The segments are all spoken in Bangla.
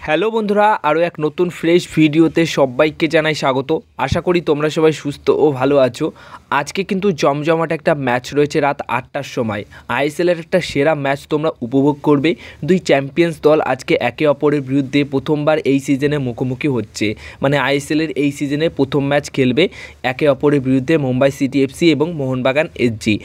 হ্যালো বন্ধুরা, আরও এক নতুন ফ্রেশ ভিডিওতে সবাইকে জানাই স্বাগত। আশা করি তোমরা সবাই সুস্থ ও ভালো আছো। আজকে কিন্তু জমজমাট একটা ম্যাচ রয়েছে রাত 8টার সময়। আইএসএলের একটা সেরা ম্যাচ তোমরা উপভোগ করবে। দুই চ্যাম্পিয়ন্স দল আজকে একে অপরের বিরুদ্ধে প্রথমবার এই সিজনে মুখোমুখি হচ্ছে, মানে আইএসএলের এই সিজনে প্রথম ম্যাচ খেলবে একে অপরের বিরুদ্ধে মুম্বাই সিটি এফসি এবং মোহনবাগান এসজি।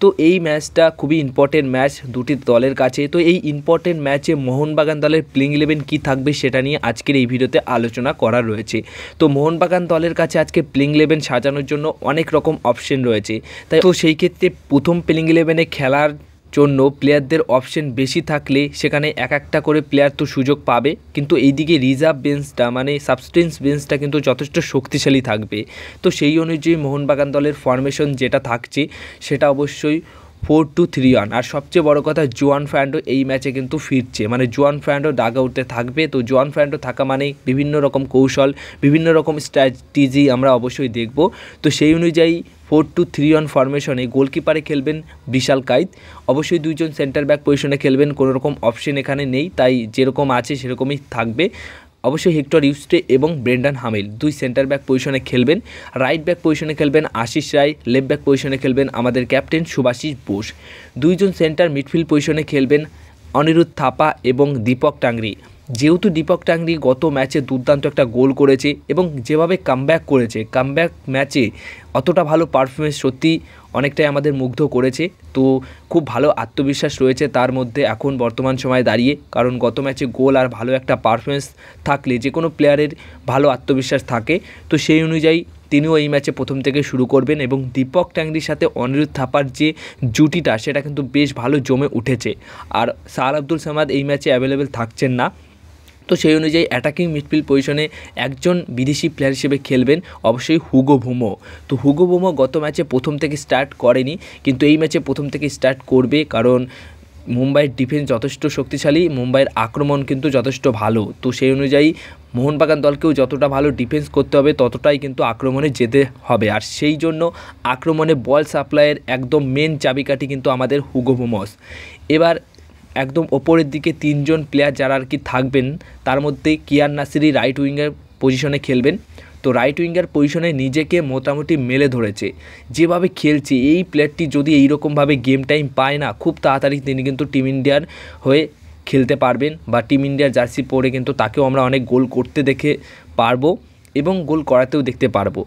তো এই ম্যাচটা খুবই ইম্পর্টেন্ট ম্যাচ দুটি দলের কাছে। তো এই ইম্পর্টেন্ট ম্যাচে মোহনবাগান দলের প্লেইং 11 কী থাকবে সেটা নিয়ে আজকের এই ভিডিওতে আলোচনা করা রয়েছে। তো মোহনবাগান দলের কাছে আজকে প্লেইং 11 সাজানোর জন্য অনেক রকম অপশন রয়েছে, তাই তো সেই ক্ষেত্রে প্রথম প্লেইং 11-এ খেলার জন্য প্লেয়ারদের অপশন বেশি থাকলে সেখানে এক একটা করে প্লেয়ার তো সুযোগ পাবে, কিন্তু এইদিকে রিজার্ভ বেঞ্চটা মানে সাবস্টেন্স বেঞ্চটা কিন্তু যথেষ্ট শক্তিশালী থাকবে। তো সেই অনুযায়ী মোহনবাগান দলের ফরমেশন যেটা থাকছে সেটা অবশ্যই 4-2-3-1। আর সবচেয়ে বড় কথা, জোয়ান ফ্যান্ডো এই ম্যাচে কিন্তু ফিরছে, মানে জোয়ান ফ্যান্ডো ডাগ আউটে থাকবে। তো জোয়ান ফ্যান্ডো থাকা মানে বিভিন্ন রকম কৌশল, বিভিন্ন রকম স্ট্র্যাটেজি আমরা অবশ্যই দেখব। তো সেই অনুযায়ী 4-2-3-1 ফরমেশনে গোলকিপারে খেলবেন বিশাল কাইত, অবশ্যই দুইজন সেন্টার ব্যাক পজিশনে খেলবেন, কোনো রকম অপশন এখানে নেই, তাই যেরকম আছে সেরকমই থাকবে। অবশ্যই হেক্টর ইউস্টে এবং ব্রেন্ডন হামিল দুই সেন্টার ব্যাক পজিশনে খেলবেন। রাইট ব্যাক পজিশনে খেলবেন আশিস রায়, লেফট ব্যাক পজিশনে খেলবেন আমাদের ক্যাপ্টেন সুভাশিস বোস। দুইজন সেন্টার মিডফিল্ড পজিশনে খেলবেন অনিরুদ্ধ থাপা এবং দীপক টাংরি। যেহেতু দীপক টাংরি গত ম্যাচে দুর্দান্ত একটা গোল করেছে এবং যেভাবে কামব্যাক করেছে, কামব্যাক ম্যাচে অতটা ভালো পারফরমেন্স সত্যি অনেকটাই আমাদের মুগ্ধ করেছে। তো খুব ভালো আত্মবিশ্বাস রয়েছে তার মধ্যে এখন বর্তমান সময়ে দাঁড়িয়ে, কারণ গত ম্যাচে গোল আর ভালো একটা পারফরমেন্স থাকলে যে কোনো প্লেয়ারের ভালো আত্মবিশ্বাস থাকে। তো সেই অনুযায়ী তিনিও এই ম্যাচে প্রথম থেকে শুরু করবেন এবং দীপক টাংরির সাথে অনিরুদ্ধ থাপার যে জুটিটা সেটা কিন্তু বেশ ভালো জমে উঠেছে। আর সাহাল আব্দুল সামাদ এই ম্যাচে অ্যাভেলেবেল থাকছেন না, তো সেই অনুযায়ী অ্যাটাকিং মিডফিল্ড পজিশনে একজন বিদেশি প্লেয়ার হিসেবে খেলবেন অবশ্যই হুগো বুমো। তো হুগো বুমো গত ম্যাচে প্রথম থেকে স্টার্ট করেনি, কিন্তু এই ম্যাচে প্রথম থেকে স্টার্ট করবে, কারণ মুম্বাইয়ের ডিফেন্স যথেষ্ট শক্তিশালী, মুম্বাইয়ের আক্রমণ কিন্তু যথেষ্ট ভালো। তো সেই অনুযায়ী মোহনবাগান দলকেও যতটা ভালো ডিফেন্স করতে হবে ততটাই কিন্তু আক্রমণে যেতে হবে, আর সেই জন্য আক্রমণে বল সাপ্লাইয়ের একদম মেন চাবিকাঠি কিন্তু আমাদের হুগো বুমোস। এবার একদম ওপরের দিকে তিনজন প্লেয়ার যারা আর কি থাকবেন, তার মধ্যে কিয়ান নাসিরি রাইট উইঙ্গার পজিশনে খেলবেন। তো রাইট উইঙ্গার পজিশনে নিজেকে মোটামুটি মেলে ধরেছে, যেভাবে খেলছে এই প্লেয়ারটি যদি এইরকমভাবে গেম টাইম পায় না, খুব তাড়াতাড়ি তিনি কিন্তু টিম ইন্ডিয়ার হয়ে খেলতে পারবেন, বা টিম ইন্ডিয়ার জার্সি পরে কিন্তু তাকেও আমরা অনেক গোল করতে দেখে পারবো এবং গোল করাতেও দেখতে পারবো।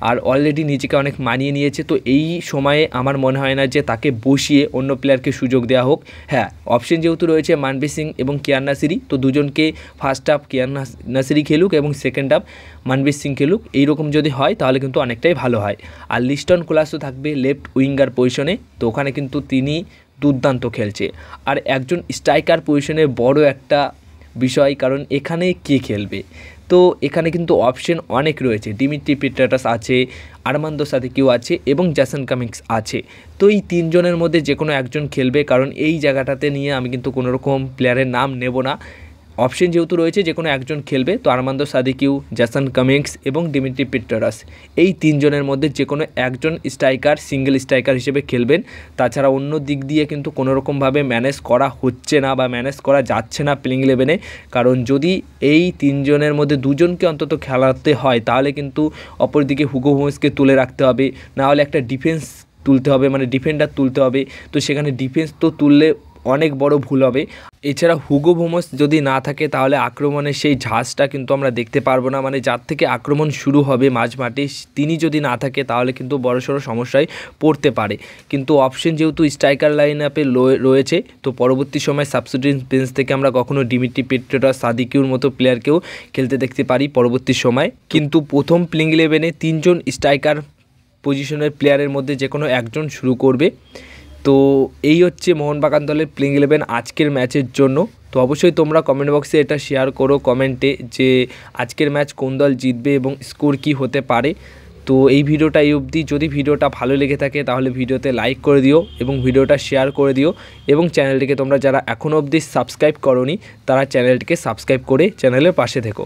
আর অলরেডি নিজেকে অনেক মানিয়ে নিয়েছে, তো এই সময়ে আমার মনে হয় না যে তাকে বসিয়ে অন্য প্লেয়ারকে সুযোগ দেওয়া হোক। হ্যাঁ, অপশন যেহেতু রয়েছে মানবীর সিং এবং কিয়ান নাসিরি, তো দুজনকে ফার্স্ট হাফ কিয়ান নাসিরি খেলুক এবং সেকেন্ড হাফ মানবীর সিং খেলুক, এইরকম যদি হয় তাহলে কিন্তু অনেকটাই ভালো হয়। আর লিস্টন কোলাসও থাকবে লেফট উইঙ্গার পজিশনে, তো ওখানে কিন্তু তিনি দুর্দান্ত খেলছে। আর একজন স্ট্রাইকার পজিশনে বড় একটা বিষয়, কারণ এখানে কে খেলবে, তো এখানে কিন্তু অপশন অনেক রয়েছে। ডিমিট্রি পেট্রাটাস আছে, আরমান্দো সাদিকিও আছে এবং জেসন কামিংস আছে। তো এই তিনজনের মধ্যে যে কোনো একজন খেলবে, কারণ এই জায়গাটাতে নিয়ে আমি কিন্তু কোনো রকম প্লেয়ারের নাম নেব না। অপশন যেহেতু রয়েছে যে কোনো একজন খেলবে, তো আরমান্দো সাদিকিউ, জেসন কামিংস এবং ডিমিট্রি পেট্রাটাস এই তিনজনের মধ্যে যে কোনো একজন স্ট্রাইকার সিঙ্গেল স্ট্রাইকার হিসেবে খেলবেন। তাছাড়া অন্য দিক দিয়ে কিন্তু কোনো রকমভাবে ম্যানেজ করা হচ্ছে না বা ম্যানেজ করা যাচ্ছে না প্লেইং 11-এ, কারণ যদি এই তিনজনের মধ্যে দুজনকে অন্তত খেলাতে হয় তাহলে কিন্তু অপরদিকে হুগো বুমোসকে তুলে রাখতে হবে, নাহলে একটা ডিফেন্স তুলতে হবে, মানে ডিফেন্ডার তুলতে হবে। তো সেখানে ডিফেন্স তো তুললে অনেক বড় ভুল হবে। এছাড়া হুগো বুমোস যদি না থাকে তাহলে আক্রমণের সেই ঝাঁজটা কিন্তু আমরা দেখতে পারবো না, মানে যার থেকে আক্রমণ শুরু হবে মাঝ মাঠে তিনি যদি না থাকে তাহলে কিন্তু বড়সড় সমস্যায় পড়তে পারে। কিন্তু অপশন যেহেতু স্ট্রাইকার লাইন আপে রয়েছে, তো পরবর্তী সময় সাবস্টিটিউট বেঞ্চ থেকে আমরা কখনো ডিমিট্রি পেট্রাটাস, সাদিকিউর মতো প্লেয়ারকেও খেলতে দেখতে পারি পরবর্তী সময়। কিন্তু প্রথম প্লেইং 11-এ তিনজন স্ট্রাইকার পজিশনের প্লেয়ারের মধ্যে যে কোনো একজন শুরু করবে। তো এই হচ্ছে মোহনবাগান দলের প্লেইং 11 আজকের ম্যাচের জন্য। তো অবশ্যই তোমরা কমেন্ট বক্সে এটা শেয়ার করো কমেন্টে যে আজকের ম্যাচ কোন দল জিতবে এবং স্কোর কী হতে পারে। তো এই ভিডিওটা এই অবধি। যদি ভিডিওটা ভালো লেগে থাকে তাহলে ভিডিওতে লাইক করে দিও এবং ভিডিওটা শেয়ার করে দিও, এবং চ্যানেলটিকে তোমরা যারা এখনও অবধি সাবস্ক্রাইব করোনি তারা চ্যানেলটিকে সাবস্ক্রাইব করে চ্যানেলের পাশে থেকো।